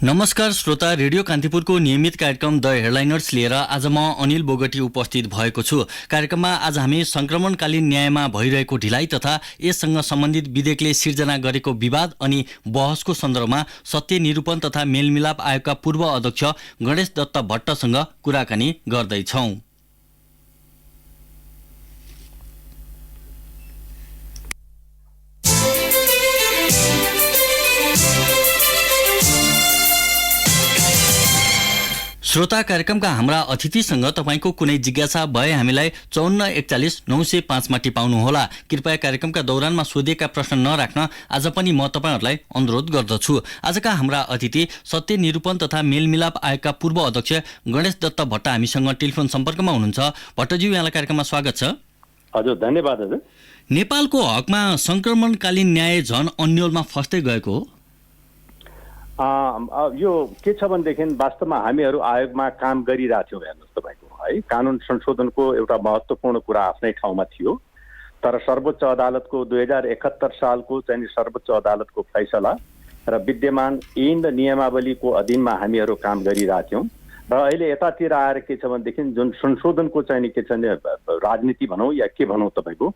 नमस्कार श्रोता, रेडियो कान्तिपुरको नियमित कार्यक्रम द हेडलाइनर्स लिएर आज म अनिल बोगटी उपस्थित भएको छु। कार्यक्रममा आज हामी संक्रमणकालीन न्यायमा भइरहेको ढिलाइ तथा यससँग सम्बन्धित विधेयकले सिर्जना गरेको विवाद अनि बहसको सन्दर्भमा सत्य निरूपण तथा मेलमिलाप आयोगका पूर्व अध्यक्ष गणेश दत्त भट्टसँग कुराकानी गर्दैछौं। श्रोता, कार्यक्रमका हाम्रा अतिथिसँग तपाईको कुनै जिज्ञासा भए हामीलाई 5441 905 मा टिपाउनुहोला। कृपया कार्यक्रमका दौरानमा सोधिएका प्रश्न नराख्न आज पनि म तपाईहरुलाई अनुरोध गर्दछु। आजका हाम्रा अतिथि सत्य निरूपण तथा मेलमिलाप आयोगका पूर्व अध्यक्ष गणेश दत्त भट्ट हामीसँग टेलिफोन सम्पर्कमा हुनुहुन्छ। भट्टज्यू, यहाँलाई कार्यक्रममा स्वागत छ। हजुर, धन्यवाद हजुर। नेपालको हकमा संक्रमणकालीन न्याय झन अन्यलमा फस्दै गएको हो। यो के छ भनेदेखि वास्तवमा हामीहरू आयोगमा काम गरिरहेथ्यौँ। हेर्नुहोस् तपाईँको है, कानुन संशोधनको एउटा महत्त्वपूर्ण कुरा आफ्नै ठाउँमा थियो, तर सर्वोच्च अदालतको 2071 सालको चाहिँ सर्वोच्च अदालतको फैसला र विद्यमान ऐन र नियमावलीको अधीनमा हामीहरू काम गरिरहेथ्यौँ। र अहिले यतातिर आएर के छ भनेदेखि जुन संशोधनको चाहिँ के छ भने राजनीति भनौँ या के भनौँ तपाईँको,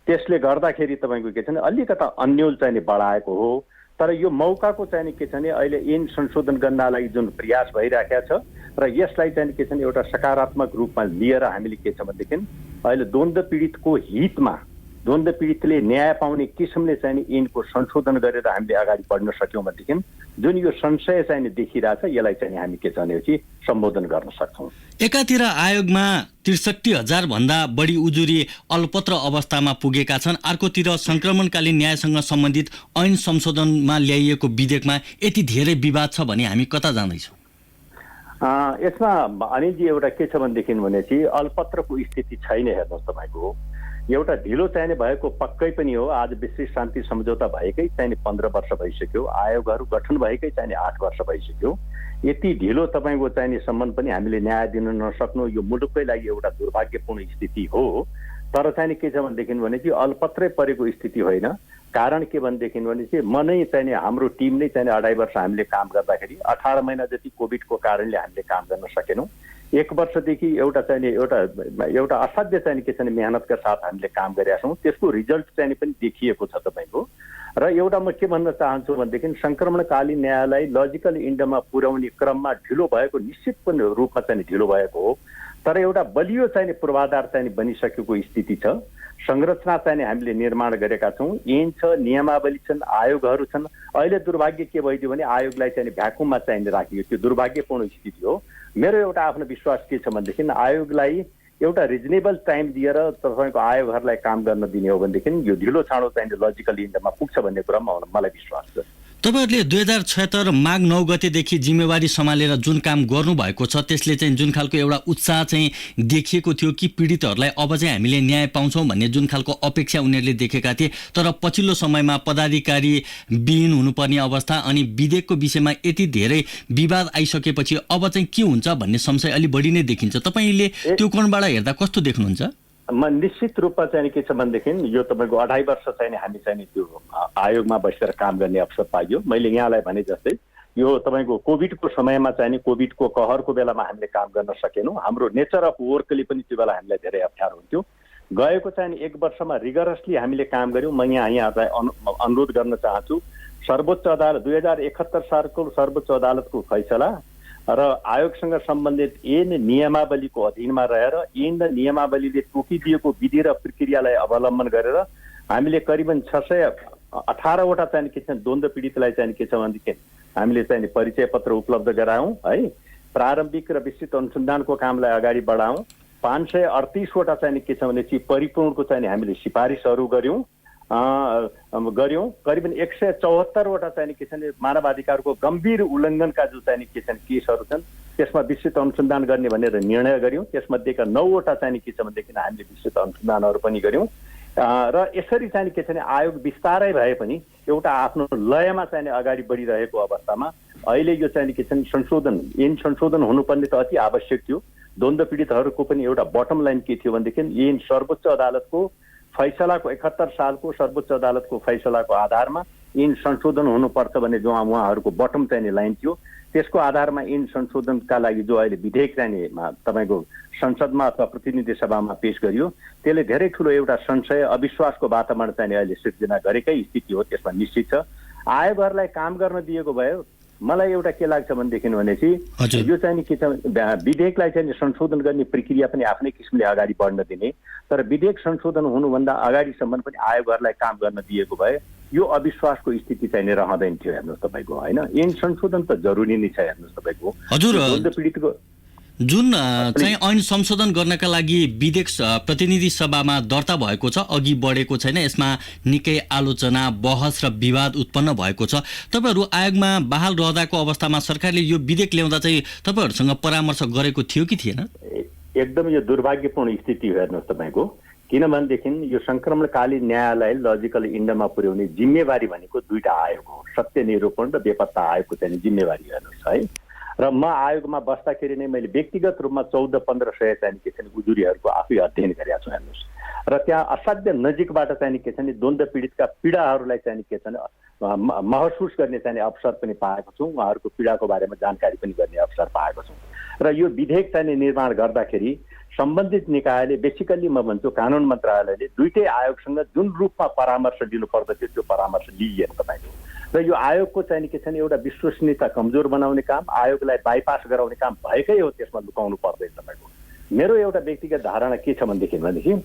त्यसले गर्दाखेरि तपाईँको के छ भने अलिकता अन्यल चाहिँ बढाएको हो। तर यो मौकाको चाहिँ के छ भने अहिले ऐन संशोधन गर्नलाई जुन प्रयास भइरहेको छ र यसलाई चाहिँ के छ भने एउटा सकारात्मक रूपमा लिएर हामीले के छ भनेदेखि अहिले द्वन्द्व पीडितको हितमा द्वन्द्व पीडितले न्याय पाउने किसिमले चाहिँ ऐनको संशोधन गरेर हामीले अगाडि बढ्न सक्यौँ भनेदेखि जुन यो संशय चाहिँ देखिरहेछ यसलाई चाहिँ हामी के छ भने सम्बोधन गर्न सक्छौँ। एकातिर आयोगमा 63,000 भन्दा बढी उजुरी अल्पत्र अवस्थामा पुगेका छन्, अर्कोतिर संक्रमणकालीन न्यायसँग सम्बन्धित ऐन संशोधनमा ल्याइएको विधेयकमा यति धेरै विवाद छ भने हामी कता जाँदैछौँ? यसमा अनिलजी एउटा के छ भनेदेखि भनेपछि अल्पत्रको स्थिति छैन। हेर्नुहोस् तपाईँको एउटा ढिलो चाहिने भएको पक्कै पनि हो। आज विश्व शान्ति सम्झौता भएकै चाहिने 15 वर्ष भइसक्यो, आयोगहरू गठन भएकै चाहिने 8 वर्ष भइसक्यो। यति ढिलो तपाईँको चाहिने सम्म पनि हामीले न्याय दिन नसक्नु यो मुलुककै लागि एउटा दुर्भाग्यपूर्ण स्थिति हो। तर चाहिँ के छ भनेदेखि भनेपछि अल्पत्रै परेको स्थिति होइन। कारण के भनेदेखि भनेपछि म नै चाहिने हाम्रो टिम नै चाहिने 2.5 वर्ष हामीले काम गर्दाखेरि 18 महिना जति कोभिडको कारणले हामीले काम गर्न सकेनौँ। 1 वर्षदेखि एउटा असाध्य चाहिँ के छ भने मेहनतका साथ हामीले काम गरेका छौँ। त्यसको रिजल्ट चाहिँ पनि देखिएको छ तपाईँको। र एउटा म के भन्न चाहन्छु भनेदेखि संक्रमणकालीन न्यायलाई लजिकल इन्डमा पुर्याउने क्रममा ढिलो भएको निश्चित पनि रूपमा चाहिँ ढिलो भएको हो। तर एउटा बलियो चाहिँ पूर्वाधार चाहिँ बनिसकेको स्थिति छ। संरचना चाहिँ हामीले निर्माण गरेका छौँ। ऐन छ, नियमावली छन्, आयोगहरू छन्। अहिले दुर्भाग्य के भइदियो भने आयोगलाई चाहिँ भ्याकुममा चाहिँ राखियो। त्यो दुर्भाग्यपूर्ण स्थिति हो। मेरो एउटा आफ्नो विश्वास के छ भनेदेखि आयोगलाई एउटा रिजनेबल टाइम दिएर तपाईँको आयोगहरूलाई काम गर्न दिने हो भनेदेखि यो ढिलो चाँडो चाहिँ लजिकल इन्डमा पुग्छ भन्ने कुरामा मलाई विश्वास छ। तपाईहरुले 2076 माघ 9 गतेदेखि जिम्मेवारी सम्हालेर जुन काम गर्नुभएको छ त्यसले चाहिँ जुन खालको एउटा उत्साह चाहिँ देखिएको थियो कि पीडितहरूलाई अब चाहिँ हामीले न्याय पाउँछौँ भन्ने जुन खालको अपेक्षा उनीहरूले देखेका थिए, तर पछिल्लो समयमा पदाधिकारी विहीन हुनुपर्ने अवस्था अनि विधेयकको विषयमा यति धेरै विवाद आइसकेपछि अब चाहिँ के हुन्छ भन्ने संशय अलि बढी नै देखिन्छ। तपाईले त्यो कोणबाट हेर्दा कस्तो देख्नुहुन्छ? म निश्चित रूपमा चाहिँ के छ भनेदेखि यो तपाईँको 2.5 वर्ष चाहिँ हामी चाहिँ त्यो आयोगमा बसेर काम गर्ने अवसर पाइयो। मैले यहाँलाई भने जस्तै यो तपाईँको कोभिडको समयमा चाहिँ कोभिडको कहरको बेलामा हामीले काम गर्न सकेनौँ। हाम्रो नेचर अफ वर्कले पनि त्यो बेला हामीलाई धेरै अप्ठ्यारो हुन्थ्यो। गएको चाहिँ 1 वर्षमा रिगरसली हामीले काम गऱ्यौँ। म यहाँहरूलाई अनुरोध गर्न चाहन्छु, सर्वोच्च अदालत 2071 सालको सर्वोच्च अदालतको फैसला र आयोगसँग सम्बन्धित ऐन नियमावलीको अधीनमा रहेर ऐन र नियमावलीले तोकिदिएको विधि र प्रक्रियालाई अवलम्बन गरेर हामीले करिबन 618वटा चाहिँ के छ द्वन्द्व पीडितलाई चाहिँ के छ भनेदेखि हामीले चाहिँ परिचय पत्र उपलब्ध गरायौँ है। प्रारम्भिक र विस्तृत अनुसन्धानको कामलाई अगाडि बढायौँ। 538वटा चाहिँ के छ भनेपछि परिपूर्णको चाहिँ हामीले सिफारिसहरू गऱ्यौँ। करिबन 174वटा चाहिँ के छ भने मानवाधिकारको गम्भीर उल्लङ्घनका जो चाहिँ के छन् केसहरू छन् त्यसमा विस्तृत अनुसन्धान गर्ने भनेर निर्णय गऱ्यौँ। त्यसमध्येका 9वटा चाहिँ के छ भनेदेखि हामीले विस्तृत अनुसन्धानहरू पनि गऱ्यौँ। र यसरी चाहिँ के छ भने आयोग विस्तारै भए पनि एउटा आफ्नो लयमा चाहिँ अगाडि बढिरहेको अवस्थामा अहिले यो चाहिँ के छ संशोधन ऐन संशोधन हुनुपर्ने त अति आवश्यक थियो। द्वन्द्व पीडितहरूको पनि एउटा बटम लाइन के थियो भनेदेखि ऐन सर्वोच्च अदालतको फैसलाको 71 सालको सर्वोच्च अदालतको फैसलाको आधारमा ऐन संशोधन हुनुपर्छ भन्ने जो उहाँहरूको बटम चाहिने लाइन थियो, त्यसको आधारमा ऐन संशोधनका लागि जो अहिले विधेयक चाहिने तपाईँको संसदमा अथवा प्रतिनिधि सभामा पेश गरियो, त्यसले धेरै ठुलो एउटा संशय अविश्वासको वातावरण चाहिँ अहिले सिर्जना गरेकै स्थिति हो। त्यसमा निश्चित छ आयोगहरूलाई काम गर्न दिएको भयो। मलाई एउटा के लाग्छ भनेदेखि यो चाहिँ के छ, विधेयकलाई चाहिँ संशोधन गर्ने प्रक्रिया पनि आफ्नै किसिमले अगाडि बढ्न दिने, तर विधेयक संशोधन हुनुभन्दा अगाडिसम्म पनि आयोगहरूलाई काम गर्न दिएको भए यो अविश्वासको स्थिति चाहिँ रहँदैन थियो। हेर्नुहोस् तपाईँको होइन, ऐन संशोधन त जरुरी नै छ। हेर्नुहोस् तपाईँको हजुर पीडितको जुन चाहिँ ऐन संशोधन गर्नका लागि विधेयक प्रतिनिधि सभामा दर्ता भएको छ, अघि बढेको छैन, यसमा निकै आलोचना बहस र विवाद उत्पन्न भएको छ। तपाईहरू आयोगमा बहाल रहँदाको अवस्थामा सरकारले यो विधेयक ल्याउँदा चाहिँ तपाईहरूसँग परामर्श गरेको थियो कि थिएन? एकदम यो दुर्भाग्यपूर्ण स्थिति हो। हेर्नुहोस् तपाईँको, किनभनेदेखि यो संक्रमणकालीन न्यायालय लजिकल इन्डमा पुर्याउने जिम्मेवारी भनेको दुईटा आयोग हो, सत्य निरूपण र बेपत्ता आयोगको चाहिँ जिम्मेवारी। हेर्नुहोस् है, र म आयोगमा बस्दाखेरि नै मैले व्यक्तिगत रूपमा 14-1500 चाहिँ के छ उजुरीहरूको आफै अध्ययन गरेका छु। हेर्नुहोस्, र त्यहाँ असाध्य नजिकबाट चाहिँ के छ द्वन्द्व पीडितका पीडाहरूलाई चाहिँ के छ महसुस गर्ने चाहिँ अवसर पनि पाएको छु, उहाँहरूको पीडाको बारेमा जानकारी पनि गर्ने अवसर पाएको छु। र यो विधेयक चाहिँ निर्माण गर्दाखेरि सम्बन्धित निकायले बेसिकल्ली म भन्छु कानुन मन्त्रालयले दुईटै आयोगसँग जुन रूपमा परामर्श दिनुपर्दथ्यो त्यो परामर्श लिइएन तपाईँको। र यो आयोगको चाहिँ के छ एउटा विश्वसनीयता कमजोर बनाउने काम, आयोगलाई बाइपास गराउने काम भएकै हो, त्यसमा लुकाउनु पर्दैन तपाईँको। मेरो एउटा व्यक्तिगत धारणा के छ भनेदेखि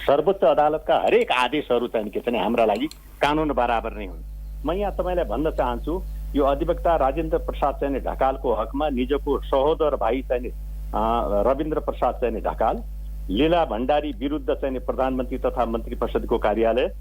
सर्वोच्च अदालतका हरेक आदेशहरू चाहिँ के छ हाम्रा लागि कानुन बराबर नै हुन्। म यहाँ तपाईँलाई भन्न चाहन्छु, यो अधिवक्ता राजेन्द्र प्रसाद चाहिँ ढकालको हकमा निजको सहोदर भाइ चाहिँ रविन्द्र प्रसाद चाहिँ ढकाल, लीला भण्डारी विरुद्ध चाहिँ प्रधानमन्त्री तथा मन्त्री परिषदको कार्यालय,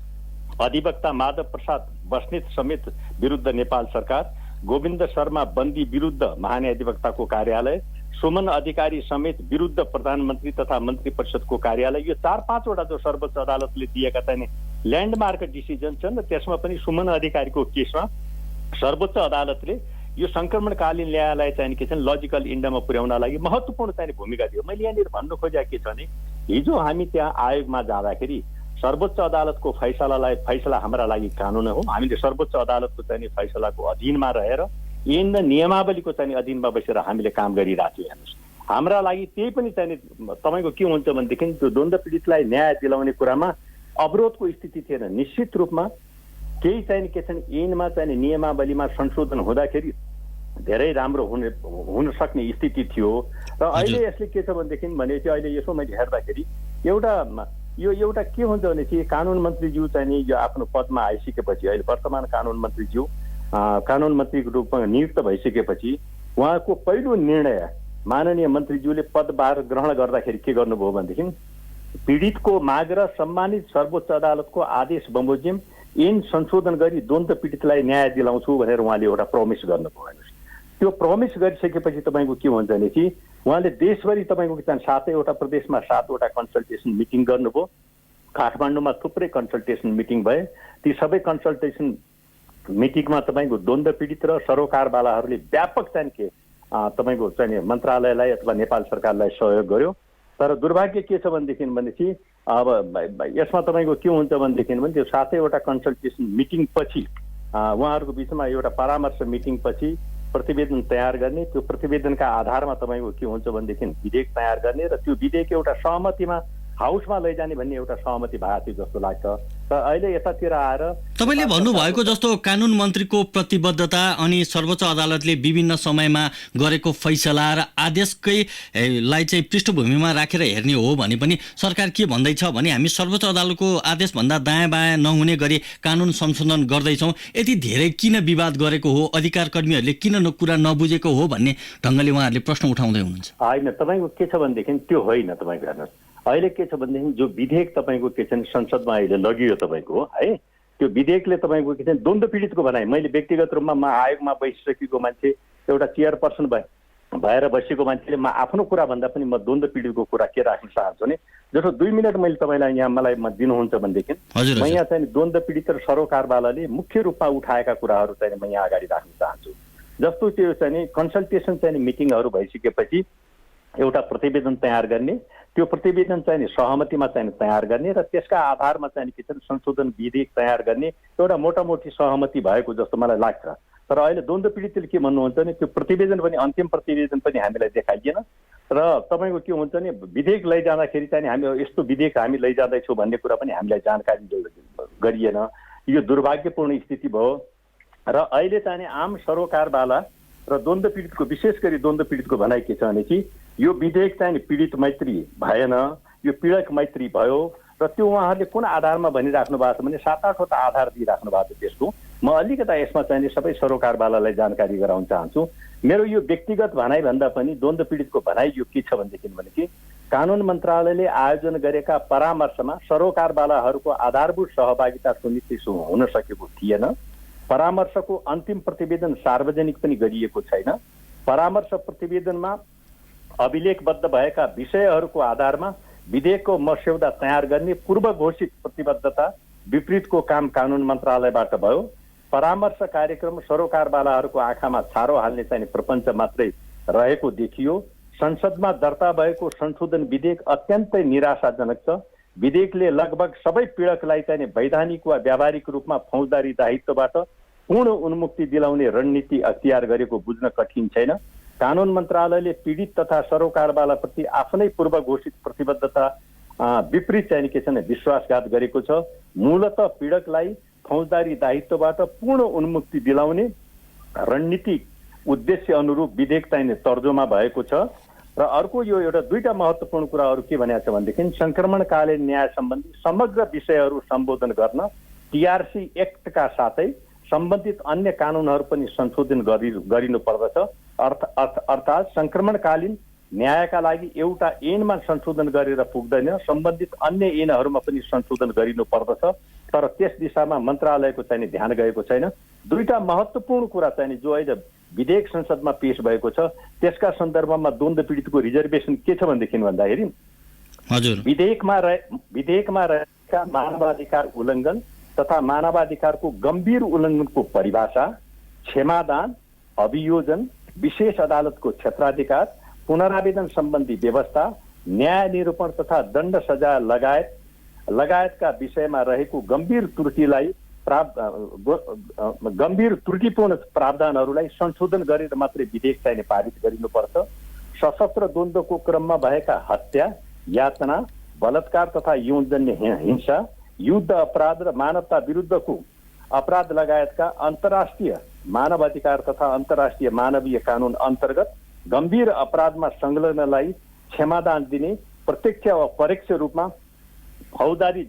अधिवक्ता माधव प्रसाद बस्नेत समेत विरुद्ध नेपाल सरकार, गोविन्द शर्मा बन्दी विरुद्ध महाधिवक्ताको कार्यालय, सुमन अधिकारी समेत विरुद्ध प्रधानमन्त्री तथा मन्त्री परिषदको कार्यालय, यो 4-5वटा जो सर्वोच्च अदालतले दिएका चाहिँ ल्यान्डमार्क डिसिजन छन् र त्यसमा पनि सुमन अधिकारीको केसमा सर्वोच्च अदालतले यो संक्रमणकालीन न्यायालय चाहिँ के छ लजिकल इन्डमा पुर्याउन लागि महत्त्वपूर्ण चाहिँ भूमिका दियो। मैले यहाँनिर भन्नु खोजेको के छ भने हिजो हामी त्यहाँ आयोगमा जाँदाखेरि सर्वोच्च अदालतको फैसला हाम्रा लागि कानुन हो। हामीले सर्वोच्च अदालतको चाहिँ फैसलाको अधीनमा रहेर ऐन र नियमावलीको चाहिँ अधीनमा बसेर हामीले काम गरिरहेको थियौँ। हेर्नुहोस्, हाम्रा लागि त्यही पनि चाहिँ तपाईँको के हुन्छ भनेदेखि त्यो द्वन्द्व पीडितलाई न्याय दिलाउने कुरामा अवरोधको स्थिति थिएन। निश्चित रूपमा केही चाहिँ के छन् ऐनमा चाहिँ नियमावलीमा संशोधन हुँदाखेरि धेरै राम्रो हुन सक्ने स्थिति थियो। र अहिले यसले के छ भनेदेखि भनेपछि अहिले यसो मैले हेर्दाखेरि एउटा के हुन्छ भने चाहिँ कानुन मन्त्रीज्यू चाहिँ यो आफ्नो पदमा आइसकेपछि, अहिले वर्तमान कानुन मन्त्रीज्यू कानुन मन्त्रीको रूपमा नियुक्त भइसकेपछि उहाँको पहिलो निर्णय माननीय मन्त्रीज्यूले पदभार ग्रहण गर्दाखेरि के गर्नुभयो भनेदेखि पीडितको माग र सम्मानित सर्वोच्च अदालतको आदेश बमोजिम ऐन संशोधन गरी द्वन्द्व पीडितलाई न्याय दिलाउँछु भनेर उहाँले एउटा प्रमिस गर्नुभयो। त्यो प्रमिस गरिसकेपछि तपाईँको के हुन्छ भने कि उहाँले देशभरि तपाईँको 7वटा प्रदेशमा 7वटा कन्सल्टेसन मिटिङ गर्नुभयो। काठमाडौँमा थुप्रै कन्सल्टेसन मिटिङ भए। ती सबै कन्सल्टेसन मिटिङमा तपाईँको द्वन्द्व पीडित र सरोकारवालाहरूले व्यापक चाहिँ तपाईँको चाहिँ मन्त्रालयलाई अथवा नेपाल सरकारलाई सहयोग गर्यो। तर दुर्भाग्य के छ भनेदेखि अब यसमा तपाईँको के हुन्छ भनेदेखि त्यो 7वटा कन्सल्टेसन मिटिङ पछि उहाँहरूको बिचमा एउटा परामर्श मिटिङ पछि प्रतिवेदन तयार गर्ने, त्यो प्रतिवेदनका आधारमा तपाईँको के हुन्छ भनेदेखि विधेयक तयार गर्ने र त्यो विधेयक एउटा सहमतिमा हाउसमा लैजाने भन्ने एउटा सहमति भएको थियो जस्तो लाग्छ। र अहिले यतातिर आएर तपाईँले भन्नुभएको जस्तो कानुन मन्त्रीको प्रतिबद्धता अनि सर्वोच्च अदालतले विभिन्न समयमा गरेको फैसला र आदेशकै लाई चाहिँ पृष्ठभूमिमा राखेर हेर्ने हो भने पनि सरकार के भन्दैछ भने हामी सर्वोच्च अदालतको आदेशभन्दा दायाँ बायाँ नहुने गरी कानुन संशोधन गर्दैछौँ, यति धेरै किन विवाद गरेको हो, अधिकार कर्मीहरूले किन कुरा नबुझेको हो भन्ने ढङ्गले उहाँहरूले प्रश्न उठाउँदै हुनुहुन्छ। होइन, तपाईँको के छ भनेदेखि त्यो होइन। तपाईँको हेर्नुहोस्, अहिले के छ भनेदेखि जो विधेयक तपाईँको के छ संसदमा अहिले लगियो तपाईँको है, त्यो विधेयकले तपाईँको के छ द्वन्द्व पीडितको भनाइ, मैले व्यक्तिगत रूपमा म आयोगमा बसिसकेको मान्छे, एउटा चेयरपर्सन भएर बसेको मान्छेले म आफ्नो कुरा भन्दा पनि म द्वन्द्व पीडितको कुरा के राख्न चाहन्छु भने जस्तो 2 मिनट मैले तपाईँलाई यहाँ मलाई दिनुहुन्छ भनेदेखि म यहाँ चाहिँ द्वन्द्व पीडित र सरोकारवालाले मुख्य रूपमा उठाएका कुराहरू चाहिँ म यहाँ अगाडि राख्न चाहन्छु। जस्तो त्यो चाहिँ कन्सल्टेसन चाहिँ मिटिङहरू भइसकेपछि एउटा प्रतिवेदन तयार गर्ने, त्यो प्रतिवेदन चाहिँ सहमतिमा चाहिँ तयार गर्ने र त्यसका आधारमा चाहिँ के छ संशोधन विधेयक तयार गर्ने एउटा मोटामोटी सहमति भएको जस्तो मलाई लाग्छ। तर अहिले द्वन्द्व पीडितले के भन्नुहुन्छ भने त्यो प्रतिवेदन पनि अन्तिम प्रतिवेदन पनि हामीलाई देखाइएन र तपाईँको के हुन्छ भने विधेयक लैजाँदाखेरि चाहिँ हामी यस्तो विधेयक हामी लैजाँदैछौँ भन्ने कुरा पनि हामीलाई जानकारी गरिएन। यो दुर्भाग्यपूर्ण स्थिति भयो र अहिले चाहिँ आम सरोकारवाला र द्वन्द्व पीडितको विशेष गरी द्वन्द्व पीडितको भनाइ के छ भने कि यो विधेयक चाहिँ पीडित मैत्री भएन, यो पीडक मैत्री भयो र त्यो उहाँहरूले कुन आधारमा भनिराख्नु भएको छ भने 7-8वटा आधार दिइराख्नु भएको छ त्यसको। म अलिकता यसमा चाहिँ सबै सरोकारवालालाई जानकारी गराउन चाहन्छु। मेरो यो व्यक्तिगत भनाइ भन्दा पनि द्वन्द्व पीडितको भनाइ यो के छ भनेदेखि भने कि कानुन मन्त्रालयले आयोजन गरेका परामर्शमा सरोकारवालाहरूको आधारभूत सहभागिता सुनिश्चित हुन सकेको थिएन। परामर्शको अन्तिम प्रतिवेदन सार्वजनिक पनि गरिएको छैन। परामर्श प्रतिवेदनमा अभिलेखबद्ध भएका विषयहरूको आधारमा विधेयकको मस्यौदा तयार गर्ने पूर्व घोषित प्रतिबद्धता विपरीतको काम कानुन मन्त्रालयबाट भयो। परामर्श कार्यक्रम सरोकारवालाहरूको आँखामा छारो हाल्ने चाहिँ प्रपञ्च मात्रै रहेको देखियो। संसदमा दर्ता भएको संशोधन विधेयक अत्यन्तै निराशाजनक छ। विधेयकले लगभग सबै पीडकलाई चाहिँ वैधानिक वा व्यावहारिक रूपमा फौजदारी दायित्वबाट पूर्ण उन्मुक्ति दिलाउने रणनीति अख्तियार गरेको बुझ्न कठिन छैन। कानुन मन्त्रालयले पीडित तथा सरोकारवालाप्रति आफ्नै पूर्व घोषित प्रतिबद्धता विपरीत चाहिँ के छ विश्वासघात गरेको छ। मूलतः पीडकलाई फौजदारी दायित्वबाट पूर्ण उन्मुक्ति दिलाउने रणनीतिक उद्देश्य अनुरूप विधेयक चाहिँ तर्जुमा भएको छ। र अर्को यो एउटा दुईटा महत्त्वपूर्ण कुराहरू के भनेको छ भनेदेखि संक्रमणकालीन न्याय सम्बन्धी समग्र विषयहरू सम्बोधन गर्न टीआरसी एक्टका साथै सम्बन्धित अन्य कानुनहरू पनि संशोधन गरिनु पर्दछ। अर्थात् संक्रमणकालीन न्यायका लागि एउटा ऐनमा संशोधन गरेर पुग्दैन, सम्बन्धित अन्य ऐनहरूमा पनि संशोधन गरिनु पर्दछ। तर त्यस दिशामा मन्त्रालयको चाहिँ ध्यान गएको छैन। दुईटा महत्त्वपूर्ण कुरा चाहिँ जो अहिले विधेयक संसदमा पेश भएको छ त्यसका सन्दर्भमा द्वन्द्व पीडितको रिजर्भेसन के छ भनेदेखि भन्दाखेरि विधेयकमा रहेका मानवाधिकार उल्लङ्घन तथा मानवाधिकारको गम्भीर उल्लङ्घनको परिभाषा, क्षमादान, अभियोजन, विशेष अदालतको क्षेत्राधिकार, पुनरावेदन सम्बन्धी व्यवस्था, न्याय निरूपण तथा दण्ड सजाय लगायतका विषयमा रहेको गम्भीर त्रुटिपूर्ण प्रावधानहरूलाई संशोधन गरेर मात्रै विधेयक चाहिँ पारित गरिनुपर्छ। सशस्त्र द्वन्द्वको क्रममा भएका हत्या, यातना, बलात्कार तथा यौनजन्य हिंसा, युद्ध अपराध र मानवता विरुद्धको अपराध लगायतका अन्तर्राष्ट्रिय मानवाधिकार तथा अन्तर्राष्ट्रिय मानवीय कानुन अन्तर्गत गम्भीर अपराधमा संलग्नलाई क्षमादान दिने, प्रत्यक्ष वा परोक्ष रूपमा फौजदारी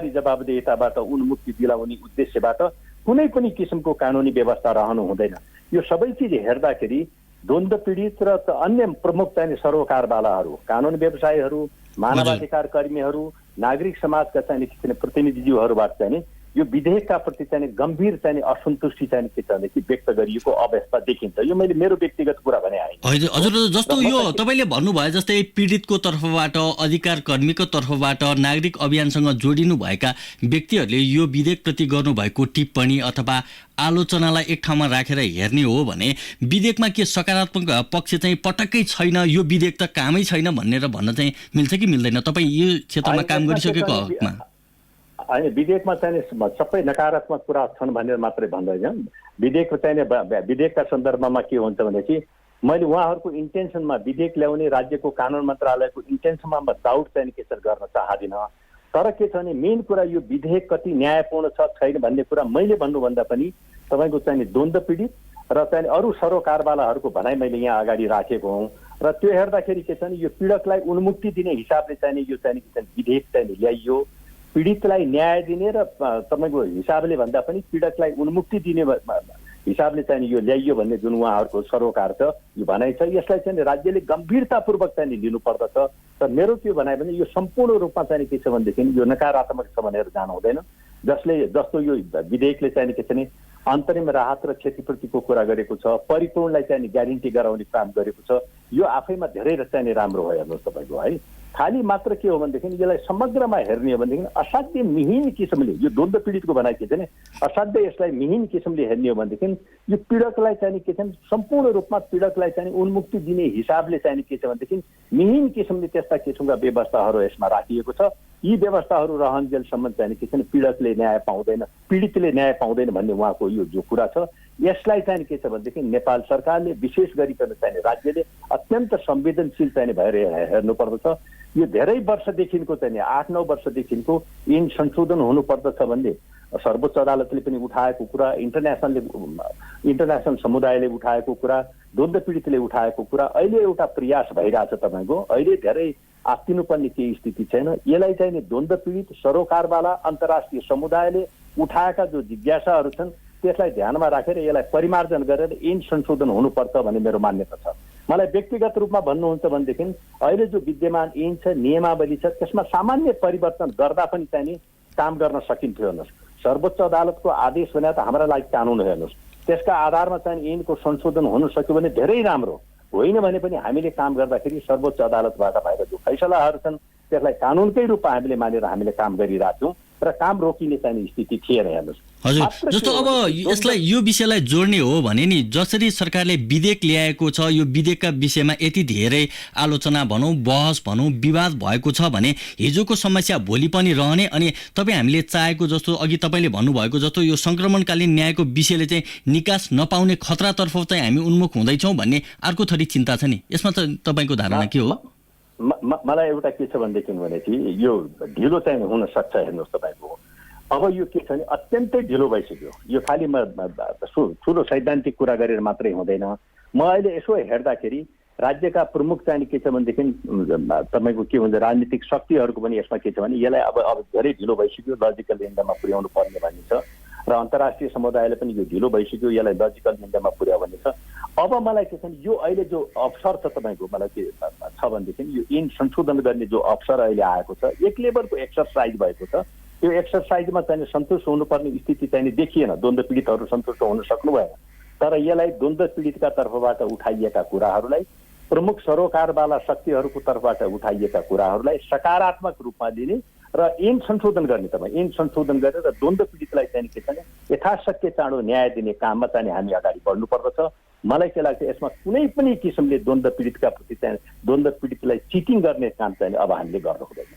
जवाबदेहिताबाट उन्मुक्ति दिलाउने उद्देश्यबाट कुनै पनि किसिमको कानुनी व्यवस्था रहनु हुँदैन। यो सबै चिज हेर्दाखेरि द्वन्द्व पीडित र अन्य प्रमुख चाहिँ सरोकारवालाहरू, कानुन व्यवसायीहरू, मानवाधिकार कर्मीहरू, नागरिक समाजका चाहिँ प्रतिनिधिज्यूहरूबाट चाहिँ यो विधेयकका प्रति चाहिँ गम्भीर चाहिँ असन्तुष्टि चाहिँ के छ भनेदेखि व्यक्त गरिएको अवस्था देखिन्छ। यो मैले मेरो व्यक्तिगत कुरा भने आएन। हजुर, जस्तो यो तपाईँले भन्नुभयो जस्तै पीडितको तर्फबाट, अधिकार कर्मीको तर्फबाट, नागरिक अभियानसँग जोडिनु भएका व्यक्तिहरूले यो विधेयकप्रति गर्नुभएको टिप्पणी अथवा आलोचनालाई एक ठाउँमा राखेर हेर्ने हो भने विधेयकमा के सकारात्मक पक्ष चाहिँ पटक्कै छैन, यो विधेयक त कामै छैन भनेर भन्न चाहिँ मिल्छ कि मिल्दैन? तपाईँ यो क्षेत्रमा काम गरिसकेको हकमा होइन, विधेयकमा चाहिँ सबै नकारात्मक कुरा छन् भनेर मात्रै भन्दैन। विधेयकका सन्दर्भमा के हुन्छ भनेदेखि मैले उहाँहरूको इन्टेन्सनमा विधेयक ल्याउने राज्यको कानुन मन्त्रालयको इन्टेन्सनमा म डाउट चाहिँ के गर्न चाहदिनँ। तर के छ भने मेन कुरा यो विधेयक कति न्यायपूर्ण छ छैन भन्ने कुरा मैले भन्नुभन्दा पनि तपाईँको चाहिँ द्वन्द्व पीडित र चाहिँ अरू सरोकारवालाहरूको भनाइ मैले यहाँ अगाडि राखेको हुँ। र त्यो हेर्दाखेरि के छ भने यो पीडकलाई उन्मुक्ति दिने हिसाबले चाहिँ यो चाहिँ विधेयक चाहिँ ल्याइयो। पीडितलाई न्याय दिने र तपाईँको हिसाबले भन्दा पनि पीडकलाई उन्मुक्ति दिने हिसाबले चाहिँ यो ल्याइयो भन्ने जुन उहाँहरूको सरोकार छ, यो भनाइ छ, यसलाई चाहिँ राज्यले गम्भीरतापूर्वक चाहिँ लिनुपर्दछ। र मेरो के भनाइ भने यो सम्पूर्ण रूपमा चाहिँ के छ भनेदेखि यो नकारात्मक छ भनेर जानु हुँदैन। जस्तो यो विधेयकले चाहिँ के छ भने अन्तरिम राहत र क्षतिपूर्तिको कुरा गरेको छ, परिपूर्णलाई चाहिँ ग्यारेन्टी गराउने काम गरेको छ, यो आफैमा धेरै चाहिँ राम्रो हो हेर्नुहोस् तपाईँको है। खालि मात्र के हो भनेदेखि यसलाई समग्रमा हेर्ने हो भनेदेखि असाध्य मिहिन किसिमले यो द्वन्द्व पीडितको भनाइ के छ नि असाध्य यसलाई मिहिन किसिमले हेर्ने हो भनेदेखि यो पीडकलाई चाहिँ के छ सम्पूर्ण रूपमा पीडकलाई चाहिँ उन्मुक्ति दिने हिसाबले चाहिँ के छ भनेदेखि मिहिन किसिमले त्यस्ता किसिमका व्यवस्थाहरू यसमा राखिएको छ। यी व्यवस्थाहरू रहन्जेलसम्म चाहिँ के छ पीडकले न्याय पाउँदैन, पीडितले न्याय पाउँदैन भन्ने उहाँको यो जो कुरा छ, यसलाई चाहिँ के छ भनेदेखि नेपाल सरकारले विशेष गरिकन चाहिँ राज्यले अत्यन्त संवेदनशील चाहिँ भएर हेर्नुपर्दछ। यो धेरै वर्षदेखिको चाहिँ 8-9 वर्षदेखिको ऐन संशोधन हुनुपर्दछ भन्ने सर्वोच्च अदालतले पनि उठाएको कुरा, इन्टरनेसनल समुदायले उठाएको कुरा, द्वन्द्व पीडितले उठाएको कुरा, अहिले एउटा प्रयास भइरहेछ तपाईँको। अहिले धेरै आत्तिनुपर्ने केही स्थिति छैन। यसलाई चाहिँ द्वन्द्व पीडित सरोकारवाला अन्तर्राष्ट्रिय समुदायले उठाएका जो जिज्ञासाहरू छन् त्यसलाई ध्यानमा राखेर यसलाई परिमार्जन गरेर ऐन संशोधन हुनुपर्छ भन्ने मेरो मान्यता छ। मलाई व्यक्तिगत रूपमा भन्नुहुन्छ भनेदेखि अहिले जो विद्यमान ऐन छ, नियमावली छ, त्यसमा सामान्य परिवर्तन गर्दा पनि चाहिँ काम गर्न सकिन्थ्यो। हेर्नुहोस्, सर्वोच्च अदालतको आदेश भने त हाम्रा लागि कानुन हो। हेर्नुहोस्, त्यसका आधारमा चाहिँ ऐनको संशोधन हुन सक्यो भने धेरै राम्रो, होइन भने पनि हामीले काम गर्दाखेरि सर्वोच्च अदालतबाट भएर जो फैसलाहरू छन् त्यसलाई कानुनकै रूपमा हामीले मानेर हामीले काम गरिरहेका छौँ र काम रोकिने चाहिँ स्थिति थिएन। हेर्नुहोस् हजुर, जस्तो अब यसलाई यो विषयलाई जोड्ने हो भने नि जसरी सरकारले विधेयक ल्याएको छ, यो विधेयकका विषयमा यति धेरै आलोचना भनौँ, बहस भनौँ, विवाद भएको छ भने हिजोको समस्या भोलि पनि रहने अनि तपाईँ हामीले चाहेको जस्तो अघि तपाईँले भन्नुभएको जस्तो यो सङ्क्रमणकालीन न्यायको विषयले चाहिँ निकास नपाउने खतरातर्फ चाहिँ हामी उन्मुख हुँदैछौँ भन्ने अर्को थरी चिन्ता छ नि। यसमा त तपाईँको धारणा के हो? मलाई एउटा के छ भनेदेखि यो ढिलो चाहिँ हुन सक्छ। हेर्नुहोस् तपाईँको अब यो के छ भने अत्यन्तै ढिलो भइसक्यो। यो खालि ठुलो सैद्धान्तिक कुरा गरेर मात्रै हुँदैन। म अहिले यसो हेर्दाखेरि राज्यका प्रमुख चाहिँ के छ भनेदेखि तपाईँको के भन्छ राजनीतिक शक्तिहरूको पनि यसमा के छ भने यसलाई अब धेरै ढिलो भइसक्यो, लजिकल एन्डमा पुर्याउनु पर्ने भन्ने छ र अन्तर्राष्ट्रिय समुदायले पनि यो ढिलो भइसक्यो, यसलाई लजिकल एन्डमा पुर्याउ भन्ने छ। अब मलाई के छ भने यो अहिले जो अवसर छ तपाईँको मलाई के छ भनेदेखि यो ऐन संशोधन गर्ने जो अवसर अहिले आएको छ, एक लेभलको एक्सर्साइज भएको छ। त्यो एक्सर्साइजमा चाहिँ सन्तुष्ट हुनुपर्ने स्थिति चाहिँ देखिएन, द्वन्द्व पीडितहरू सन्तुष्ट हुन सक्नु भएन। तर यसलाई द्वन्द्व पीडितका तर्फबाट उठाइएका कुराहरूलाई, प्रमुख सरोकारवाला शक्तिहरूको तर्फबाट उठाइएका कुराहरूलाई सकारात्मक रूपमा लिने र ऐन संशोधन गर्ने, तपाईँ ऐन संशोधन गरेर द्वन्द्व पीडितलाई चाहिँ के छ यथाशक्य चाँडो न्याय दिने काममा चाहिँ हामी अगाडि बढ्नुपर्दछ। मलाई के लाग्छ यसमा कुनै पनि किसिमले द्वन्द्व पीडितका प्रति चाहिँ द्वन्द्व पीडितलाई चिटिङ गर्ने काम चाहिँ अब हामीले गर्नु हुँदैन।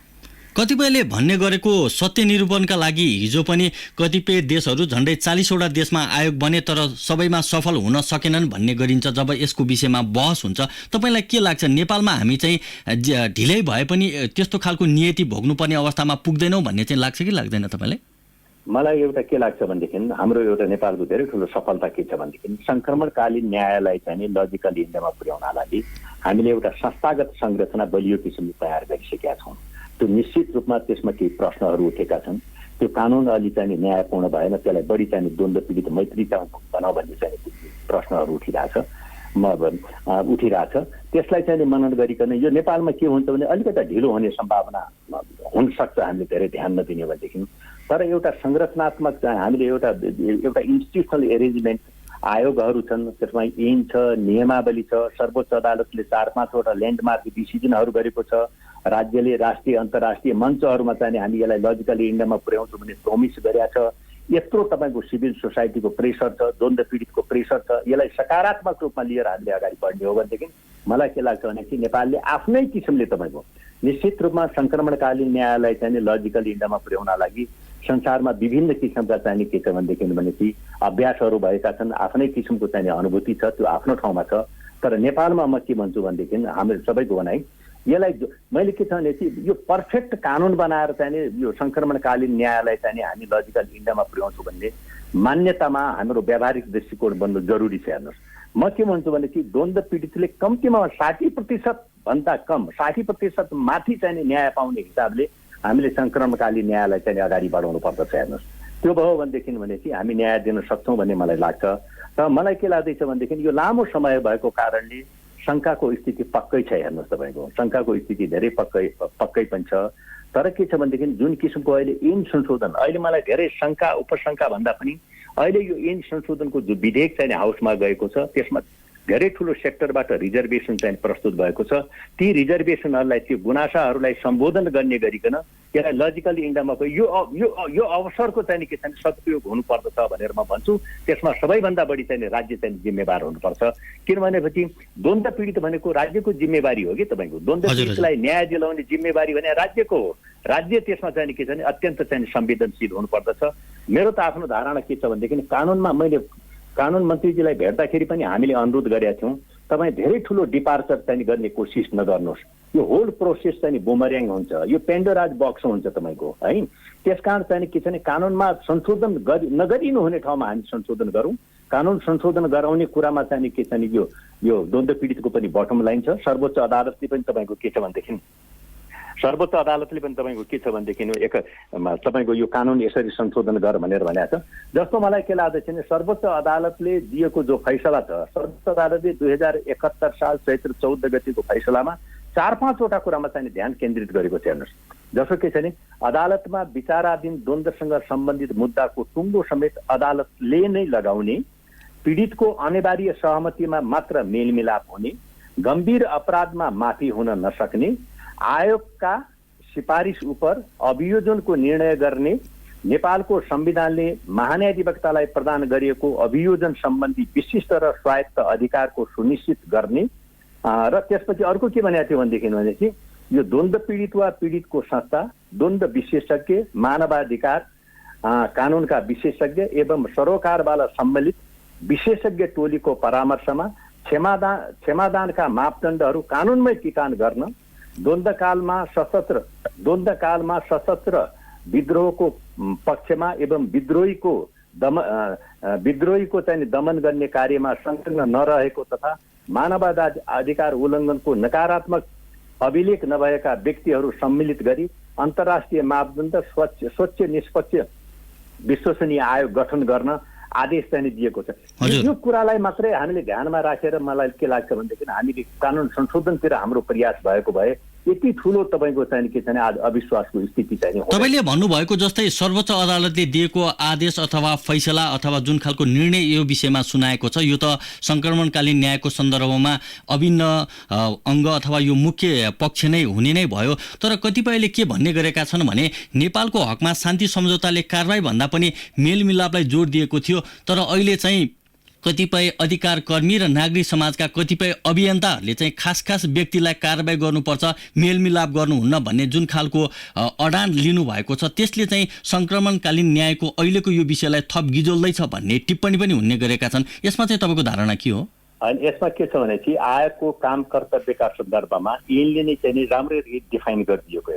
कतिपयले भन्ने गरेको सत्य निरूपणका लागि हिजो पनि कतिपय देशहरू झन्डै 40वटा देशमा आयोग बने तर सबैमा सफल हुन सकेनन् भन्ने गरिन्छ जब यसको विषयमा बहस हुन्छ। तपाईँलाई के लाग्छ नेपालमा हामी चाहिँ ढिलै भए पनि त्यस्तो खालको नियति भोग्नुपर्ने अवस्थामा पुग्दैनौँ भन्ने चाहिँ लाग्छ कि लाग्दैन तपाईँलाई? मलाई एउटा के लाग्छ भनेदेखि हाम्रो एउटा नेपालको धेरै ठुलो सफलता के छ भनेदेखि सङ्क्रमणकालीन न्यायलाई चाहिँ लजिकल एन्डमा पुर्याउनका लागि हामीले एउटा संस्थागत संरचना बलियो किसिमले तयार गरिसकेका छौँ। त्यो निश्चित रूपमा त्यसमा केही प्रश्नहरू उठेका छन्। त्यो कानुन अलि चाहिँ न्यायपूर्ण भएन, त्यसलाई बढी चाहिँ द्वन्द्व पीडित मैत्री बनाऊ भन्ने चाहिँ प्रश्नहरू उठिरहेछ। त्यसलाई चाहिँ मनन गरिकन यो नेपालमा के हुन्छ भने अलिकति ढिलो हुने सम्भावना हुनसक्छ हामीले धेरै ध्यान नदिने भनेदेखि। तर एउटा संरचनात्मक चाहिँ हामीले एउटा इन्स्टिट्युसनल एरेन्जमेन्ट आयोगहरू छन्, त्यसमा ऐन छ, नियमावली छ, सर्वोच्च अदालतले 4-5वटा ल्यान्डमार्क डिसिजनहरू गरेको छ, राज्यले राष्ट्रिय अन्तर्राष्ट्रिय मञ्चहरूमा चाहिँ हामी यसलाई लजिकली इन्डियामा पुर्याउँछौँ भन्ने प्रोमिस गरेका छ। यत्रो तपाईँको सिभिल सोसाइटीको प्रेसर छ, द्वन्द्व पीडितको प्रेसर छ, यसलाई सकारात्मक रूपमा लिएर हामीले अगाडि बढ्ने हो भनेदेखि मलाई के लाग्छ भने कि नेपालले आफ्नै किसिमले तपाईँको निश्चित रूपमा सङ्क्रमणकालीन न्यायलाई चाहिँ लजिकल इन्डियामा पुर्याउन लागि संसारमा विभिन्न किसिमका चाहिँ के छ भनेदेखि अभ्यासहरू भएका छन्, आफ्नै किसिमको चाहिँ अनुभूति छ, त्यो आफ्नो ठाउँमा छ। तर नेपालमा म के भन्छु भनेदेखि हाम्रो सबैको भनाइ यसलाई मैले के छ भने यो पर्फेक्ट कानुन बनाएर चाहिँ यो सङ्क्रमणकालीन न्यायलाई चाहिँ हामी लजिकल इन्डियामा पुर्याउँछौँ भन्ने मान्यतामा हाम्रो व्यावहारिक दृष्टिकोण बन्नु जरुरी छ। हेर्नुहोस्, म के भन्छु भने कि द्वन्द्व पीडितले कम्तीमा 60% भन्दा कम 60% माथि चाहिँ न्याय पाउने हिसाबले हामीले सङ्क्रमणकालीन न्यायलाई चाहिँ अगाडि बढाउनु पर्दछ। हेर्नुहोस्, त्यो भयो भनेदेखि हामी न्याय दिन सक्छौँ भन्ने मलाई लाग्छ। र मलाई के लाग्दैछ भनेदेखि यो लामो समय भएको कारणले शङ्काको स्थिति पक्कै छ। हेर्नुहोस्, तपाईँको शङ्काको स्थिति धेरै पक्कै पनि छ। तर के छ भनेदेखि जुन किसिमको अहिले ऐन संशोधन, अहिले मलाई धेरै शङ्का उपशङ्का भन्दा पनि अहिले यो ऐन संशोधनको जो विधेयक चाहिँ हाउसमा गएको छ त्यसमा धेरै ठुलो सेक्टरबाट रिजर्भेसन चाहिँ प्रस्तुत भएको छ। ती रिजर्भेसनहरूलाई, त्यो गुनासाहरूलाई सम्बोधन गर्ने गरिकन त्यसलाई लजिकली इन्डियामा यो अवसरको चाहिँ के छ सदुपयोग हुनुपर्दछ भनेर म भन्छु। त्यसमा सबैभन्दा बढी चाहिँ राज्य चाहिँ जिम्मेवार हुनुपर्छ। किनभनेपछि द्वन्द्व पीडित भनेको राज्यको जिम्मेवारी हो कि तपाईँको। द्वन्द्व पीडितलाई न्याय दिलाउने जिम्मेवारी भने राज्यको हो। राज्य त्यसमा चाहिँ के छ अत्यन्त चाहिँ संवेदनशील हुनुपर्दछ। मेरो त आफ्नो धारणा के छ भनेदेखि कानुनमा, मैले कानुन मन्त्रीजीलाई भेट्दाखेरि पनि हामीले अनुरोध गरेका थियौँ, तपाईँ धेरै ठुलो डिपार्चर चाहिँ गर्ने कोसिस नगर्नुहोस्। यो होल प्रोसेस चाहिँ बुमर्याङ हुन्छ, यो पेन्डोराज बक्स हुन्छ तपाईँको है। त्यसकारण चाहिँ के छ भने कानुनमा संशोधन नगरिनु हुने ठाउँमा हामी संशोधन गरौँ। कानुन संशोधन गराउने कुरामा चाहिँ के छ भने यो द्वन्द्व पीडितको पनि बटम लाइन छ। सर्वोच्च अदालतले पनि तपाईँको के छ भनेदेखि तपाईँको यो कानुन यसरी संशोधन गर भनेर भनेको छ। जस्तो मलाई के लाग्दछ भने सर्वोच्च अदालतले दिएको जो फैसला छ, सर्वोच्च अदालतले 2071 साल चैत्र 14 गतिको फैसलामा 4-5वटा कुरामा चाहिँ ध्यान केन्द्रित गरेको छ। हेर्नुहोस्, जसो के छ भने अदालतमा विचाराधीन द्वन्द्वसँग सम्बन्धित मुद्दाको टुङ्गो समेत अदालतले नै लगाउने, पीडितको अनिवार्य सहमतिमा मात्र मेलमिलाप हुने, गम्भीर अपराधमा माफी हुन नसक्ने, आयोगका सिफारिस उप अभियोजनको निर्णय गर्ने, नेपालको संविधानले महान्यायाधिवक्तालाई प्रदान गरिएको अभियोजन सम्बन्धी विशिष्ट र स्वायत्त अधिकारको सुनिश्चित गर्ने, र त्यसपछि अर्को के भनेको थियो भनेदेखि यो द्वन्द्व पीडित वा पीडितको संस्था, द्वन्द्व विशेषज्ञ, मानवाधिकार कानुनका विशेषज्ञ एवं सरोकारवाला सम्मिलित विशेषज्ञ टोलीको परामर्शमा क्षमादानका मापदण्डहरू कानुनमै टिकान गर्न, द्वन्द्वकालमा सशस्त्र विद्रोहको पक्षमा एवं विद्रोहीको चाहिँ दमन गर्ने कार्यमा संलग्न नरहेको तथा मानवाधिकार उल्लङ्घनको नकारात्मक अभिलेख नभएका व्यक्तिहरू सम्मिलित गरी अन्तर्राष्ट्रिय मापदण्ड स्वच्छ निष्पक्ष विश्वसनीय आयोग गठन गर्न आदेश चाहिँ दिएको छ। यो कुरालाई मात्रै हामीले ध्यानमा राखेर मलाई के लाग्छ भनेदेखि हामीले कानुन संशोधनतिर हाम्रो प्रयास भएको भए यति ठुलो तपाईँको चाहिँ के छ भने आज अविश्वासको स्थिति चाहिँ तपाईँले भन्नुभएको जस्तै सर्वोच्च अदालतले दिएको आदेश अथवा फैसला अथवा जुन खालको निर्णय यो विषयमा सुनाएको छ, यो त संक्रमणकालीन न्यायको सन्दर्भमा अभिन्न अङ्ग अथवा यो मुख्य पक्ष नै हुने नै भयो। तर कतिपयले के भन्ने गरेका छन् भने नेपालको हकमा शान्ति सम्झौताले कारबाही भन्दा पनि मेलमिलापलाई जोड दिएको थियो, तर अहिले चाहिँ कतिपय अधिकार कर्मी र नागरिक समाजका कतिपय अभियन्ताहरूले चाहिँ खास व्यक्तिलाई कारबाही गर्नुपर्छ, मेलमिलाप गर्नुहुन्न भन्ने जुन खालको अडान लिनुभएको छ, त्यसले चाहिँ संक्रमणकालीन न्यायको अहिलेको यो विषयलाई थप गिजोल्दैछ भन्ने टिप्पणी पनि हुने गरेका छन्। यसमा चाहिँ तपाईँको धारणा के हो? अनि यसमा के छ भने चाहिँ आयोगको काम कर्तव्यका सन्दर्भमा यिनले नै चाहिँ राम्ररी डिफाइन गरेको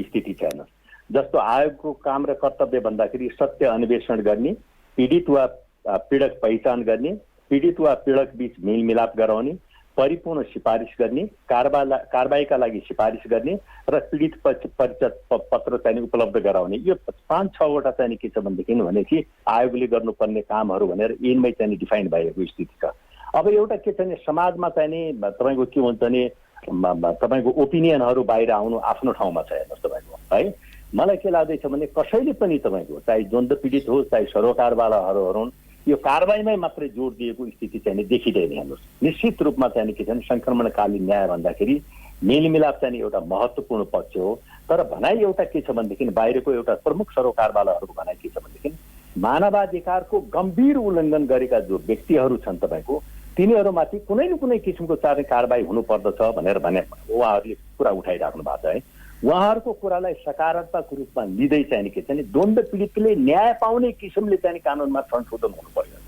स्थिति छैन। जस्तो आयोगको काम र कर्तव्य भन्दाखेरि सत्य अन्वेषण गर्ने, पीडित वा पीडक पहिचान गर्ने, पीडित वा पीडक बीच मेलमिलाप गराउने, परिपूर्ण सिफारिस गर्ने, कारबाहीका लागि सिफारिस गर्ने र पीडित परिचय पत्र चाहिँ उपलब्ध गराउने, यो 5-6वटा चाहिँ के छ भनेदेखि आयोगले गर्नुपर्ने कामहरू भनेर यिनमै चाहिँ डिफाइन भएको स्थिति छ। अब एउटा के छ भने समाजमा चाहिँ तपाईँको के हुन्छ भने तपाईँको ओपिनियनहरू बाहिर आउनु आफ्नो ठाउँमा छ। हेर्नुहोस् तपाईँको है, मलाई के लाग्दैछ भने कसैले पनि तपाईँको चाहे द्वन्द्व पीडित होस् चाहे सरोकारवालाहरू हुन्, यो कारबाहीमै मात्रै जोड दिएको स्थिति चाहिँ देखिँदैन। हेर्नुहोस्, निश्चित रूपमा चाहिँ के छ भने संक्रमणकालीन न्याय भन्दाखेरि मेलमिलाप चाहिँ एउटा महत्त्वपूर्ण पक्ष हो। तर भनाइ एउटा के छ भनेदेखि बाहिरको एउटा प्रमुख सरोकारवालाहरूको भनाइ के छ भनेदेखि मानवाधिकारको गम्भीर उल्लङ्घन गरेका जो व्यक्तिहरू छन् तपाईँको, तिनीहरूमाथि कुनै न कुनै किसिमको चाहिँ कारबाही हुनुपर्दछ भनेर उहाँहरूले कुरा उठाइराख्नु भएको छ है। उहाँहरूको कुरालाई सकारात्मक रूपमा लिँदै चाहिँ के छ भने द्वन्द्व पीडितले न्याय पाउने किसिमले चाहिँ कानुनमा संशोधन हुनु पर्यो।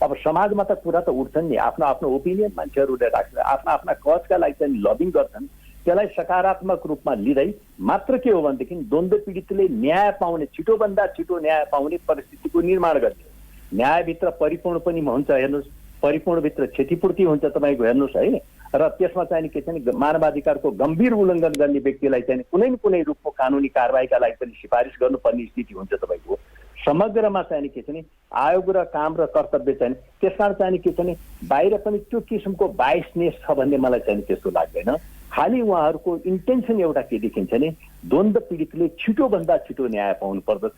अब समाजमा त कुरा त उठ्छन् नि, आफ्नो आफ्नो ओपिनियन मान्छेहरूले राखेर आफ्ना कजका लागि चाहिँ लबिङ गर्छन्, त्यसलाई सकारात्मक रूपमा लिँदै मात्र के हो भनेदेखि द्वन्द्व पीडितले न्याय पाउने, छिटोभन्दा छिटो न्याय पाउने परिस्थितिको निर्माण गर्ने। न्यायभित्र परिपूर्ण पनि हुन्छ, हेर्नुहोस्, परिपूर्णभित्र क्षतिपूर्ति हुन्छ तपाईँको, हेर्नुहोस् है। र त्यसमा चाहिँ के छ भने मानवाधिकारको गम्भीर उल्लङ्घन गर्ने व्यक्तिलाई चाहिँ कुनै न कुनै रूपको कानुनी कारबाहीका लागि पनि सिफारिस गर्नुपर्ने स्थिति हुन्छ तपाईँको। समग्रमा चाहिँ के छ भने आयोग र काम र कर्तव्य चाहिँ त्यसकारण चाहिँ के छ भने बाहिर पनि त्यो किसिमको बाइसनेस छ भन्ने मलाई चाहिँ त्यस्तो लाग्दैन। खालि उहाँहरूको इन्टेन्सन एउटा के देखिन्छ भने द्वन्द्व पीडितले छिटोभन्दा छिटो न्याय पाउनु पर्दछ,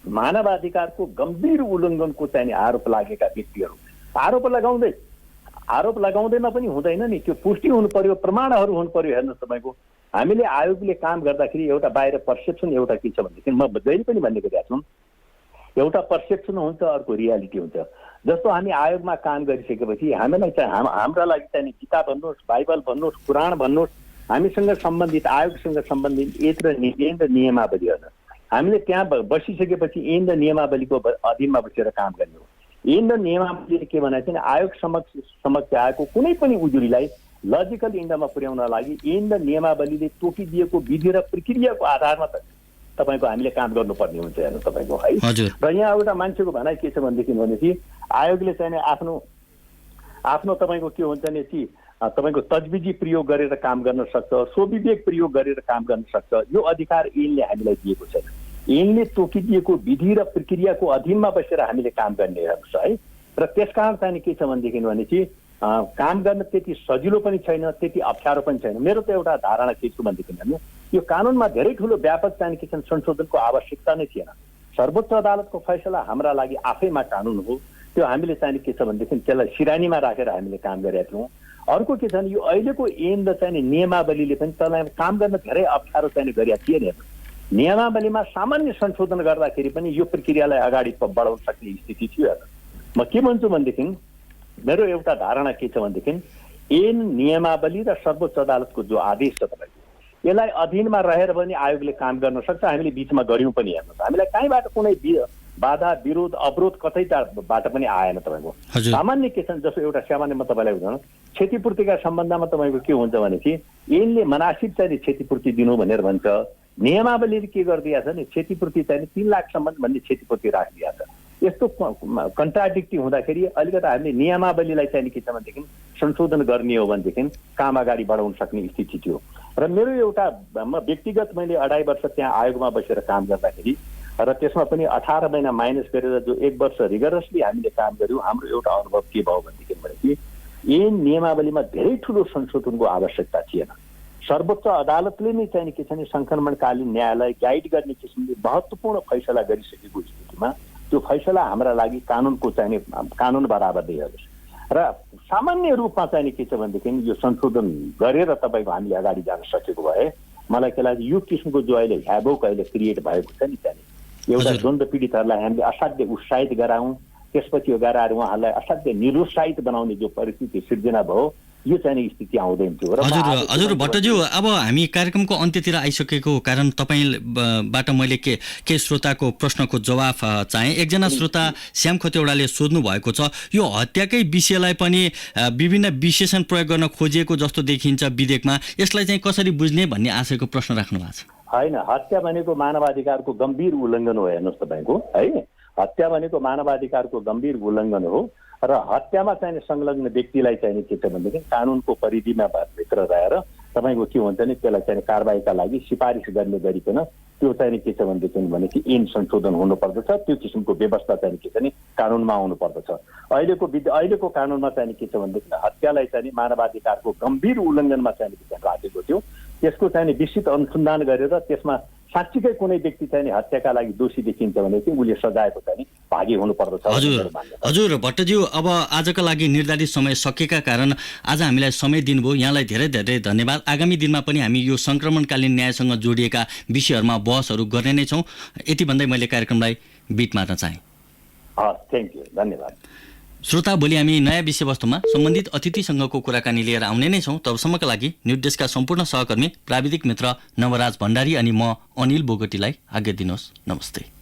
मानवाधिकारको गम्भीर उल्लङ्घनको चाहिँ आरोप लागेका व्यक्तिहरू आरोप लगाउँदैमा पनि हुँदैन नि, त्यो पुष्टि हुनु पर्यो, प्रमाणहरू हुनु पर्यो। हेर्नुहोस् तपाईँको हामीले आयोगले काम गर्दाखेरि एउटा बाहिर पर्सेप्सन एउटा के छ भनेदेखि म जहिले पनि भन्ने गरिरहेको छु, एउटा पर्सेप्सन हुन्छ, अर्को रियालिटी हुन्छ। जस्तो हामी आयोगमा काम गरिसकेपछि हामीलाई चाहिँ हाम्रा लागि चाहिँ गीता भन्नुहोस्, बाइबल भन्नुहोस्, कुरान भन्नुहोस्, हामीसँग सम्बन्धित आयोगसँग सम्बन्धित ऐन र नियमावलीहरू हामीले त्यहाँ बसिसकेपछि ऐन र नियमावलीको अधीनमा बसेर काम गर्ने हो। ऐन र नियमावलीले के भने चाहिँ आयोग समक्ष आएको कुनै पनि उजुरीलाई लजिकल इन्डमा पुर्याउन लागि ऐन र नियमावलीले तोकिदिएको विधि र प्रक्रियाको आधारमा तपाईँको हामीले काम गर्नुपर्ने हुन्छ। हेर्नु तपाईँको है, र यहाँ एउटा मान्छेको भनाइ के छ भनेदेखि आयोगले चाहिँ आफ्नो तपाईँको के हुन्छ भने चाहिँ तपाईँको तजविजी प्रयोग गरेर काम गर्न सक्छ, स्वविवेक प्रयोग गरेर काम गर्न सक्छ। यो अधिकार ऐनले हामीलाई दिएको छैन। ऐनले तोकिदिएको विधि र प्रक्रियाको अधीनमा बसेर हामीले काम गर्ने हेर्नुहोस् है। र त्यसकारण चाहिँ के छ भनेदेखि काम गर्न त्यति सजिलो पनि छैन, त्यति अप्ठ्यारो पनि छैन। मेरो त एउटा धारणा के छ भनेदेखि हेर्नु, यो कानुनमा धेरै ठुलो व्यापक चाहिँ के छ संशोधनको आवश्यकता नै थिएन। सर्वोच्च अदालतको फैसला हाम्रा लागि आफैमा कानुन हो। त्यो हामीले चाहिँ के छ भनेदेखि त्यसलाई सिरानीमा राखेर हामीले काम गरेका थियौँ। अर्को के छ भने यो अहिलेको ऐन र चाहिँ नियमावलीले पनि त्यसलाई काम गर्न धेरै अप्ठ्यारो चाहिँ गरेका थिएन। नियमावलीमा सामान्य संशोधन गर्दाखेरि पनि यो प्रक्रियालाई अगाडि बढाउन सक्ने स्थिति थियो। हेर्नु, म के भन्छु भनेदेखि मेरो एउटा धारणा के छ भनेदेखि ऐन नियमावली र सर्वोच्च अदालतको जो आदेश छ तपाईँको यसलाई अधीनमा रहेर पनि आयोगले काम गर्न सक्छ। हामीले बिचमा गऱ्यौँ पनि। हेर्नुहोस्, हामीलाई कहीँबाट कुनै बाधा विरोध अवरोध कतैबाट पनि आएन। तपाईँको सामान्य के छ जस्तो एउटा सामान्य म तपाईँलाई भनौँ, क्षतिपूर्तिका सम्बन्धमा तपाईँको के हुन्छ भनेपछि ऐनले मनासिब चाहिँ क्षतिपूर्ति दिनु भनेर भन्छ। नियमावलीले के गरिदिएको छ भने क्षतिपूर्ति चाहिँ 3 लाखसम्म भन्ने क्षतिपूर्ति राखिदिएको छ। यस्तो कन्ट्राडिक्टी हुँदाखेरि अलिकति हामीले नियमावलीलाई चाहिँ के छ भनेदेखि संशोधन गर्ने हो भनेदेखि काम अगाडि बढाउन सक्ने स्थिति थियो। र मेरो एउटा व्यक्तिगत मैले 2.5 वर्ष त्यहाँ आयोगमा बसेर काम गर्दाखेरि र त्यसमा पनि 18 महिना माइनस गरेर जो 1 वर्ष रिगरसली हामीले काम गऱ्यौँ, हाम्रो एउटा अनुभव के भयो भनेदेखि ऐन नियमावलीमा धेरै ठुलो संशोधनको आवश्यकता थिएन। सर्वोच्च अदालतले नै चाहिँ के छ भने संक्रमणकालीन न्यायलाई गाइड गर्ने किसिमले महत्त्वपूर्ण फैसला गरिसकेको स्थितिमा त्यो फैसला हाम्रा लागि कानुनको चाहिँ कानुन बराबर नै हेर्नुहोस्। र सामान्य रूपमा चाहिँ के छ भनेदेखि यो संशोधन गरेर तपाईँको हामीले अगाडि जान सकेको भए मलाई के लाग्छ यो किसिमको जो अहिले ह्याभोक अहिले क्रिएट भएको छ नि त्यहाँनिर एउटा द्वन्द्व पीडितहरूलाई हामीले असाध्य उत्साहित गराउँ, त्यसपछि गराएर उहाँहरूलाई असाध्य निरुत्साहित बनाउने जो परिस्थिति सिर्जना भयो यो चाहिँ स्थिति आउँदैन थियो। हजुर भट्टज्यू, अब हामी कार्यक्रमको अन्त्यतिर आइसकेको कारण तपाईँबाट मैले के श्रोताको प्रश्नको जवाफ चाहे। एकजना श्रोता श्याम खतेवडाले सोध्नु भएको छ, यो हत्याकै विषयलाई पनि विभिन्न विशेषण प्रयोग गर्न खोजिएको जस्तो देखिन्छ विधेयकमा, यसलाई चाहिँ कसरी बुझ्ने भन्ने आशयको प्रश्न राख्नु भएको छ। होइन, हत्या भनेको मानवाधिकारको गम्भीर उल्लङ्घन हो। हेर्नुहोस् तपाईँको है, हत्या भनेको मानवाधिकारको गम्भीर उल्लङ्घन हो र हत्यामा चाहिँ संलग्न व्यक्तिलाई चाहिँ के छ भनेदेखि कानुनको परिधिमा भित्र रहेर तपाईँको के हुन्छ नि त्यसलाई चाहिँ कारबाहीका लागि सिफारिस गर्ने गरिकन त्यो चाहिँ के छ भनेदेखि ऐन संशोधन हुनुपर्दछ। त्यो किसिमको व्यवस्था चाहिँ के छ नि कानुनमा आउनु पर्दछ। अहिलेको कानुनमा चाहिँ के छ भनेदेखि हत्यालाई चाहिँ मानवाधिकारको गम्भीर उल्लङ्घनमा चाहिँ राखेको थियो। त्यसको चाहिँ विस्तृत अनुसन्धान गरेर त्यसमा साँच्चीकै कुनै व्यक्ति चाहिँ हत्याका लागि दोषी देखिन्छ भने चाहिँ उसले सजायको चाहिँ भागी हुनुपर्दछ। हजुर भट्टज्यू, अब आजका लागि निर्धारित समय सकेका कारण आज हामीलाई समय दिनुभयो, यहाँलाई धेरै धेरै धन्यवाद। आगामी दिनमा पनि हामी यो संक्रमणकालीन न्यायसँग जोडिएका विषयहरूमा बहसहरू गर्ने नै छौँ। यति भन्दै मैले कार्यक्रमलाई बिट मार्न चाहेँ। थ्याङ्क यू, धन्यवाद। श्रोता, भोलि हामी नयाँ विषयवस्तुमा सम्बन्धित अतिथिसँगको कुराकानी लिएर आउने नै छौँ। तबसम्मका लागि न्युज डेस्कका सम्पूर्ण सहकर्मी प्राविधिक मित्र नवराज भण्डारी अनि म अनिल बोगटीलाई आज्ञा दिनुहोस्। नमस्ते।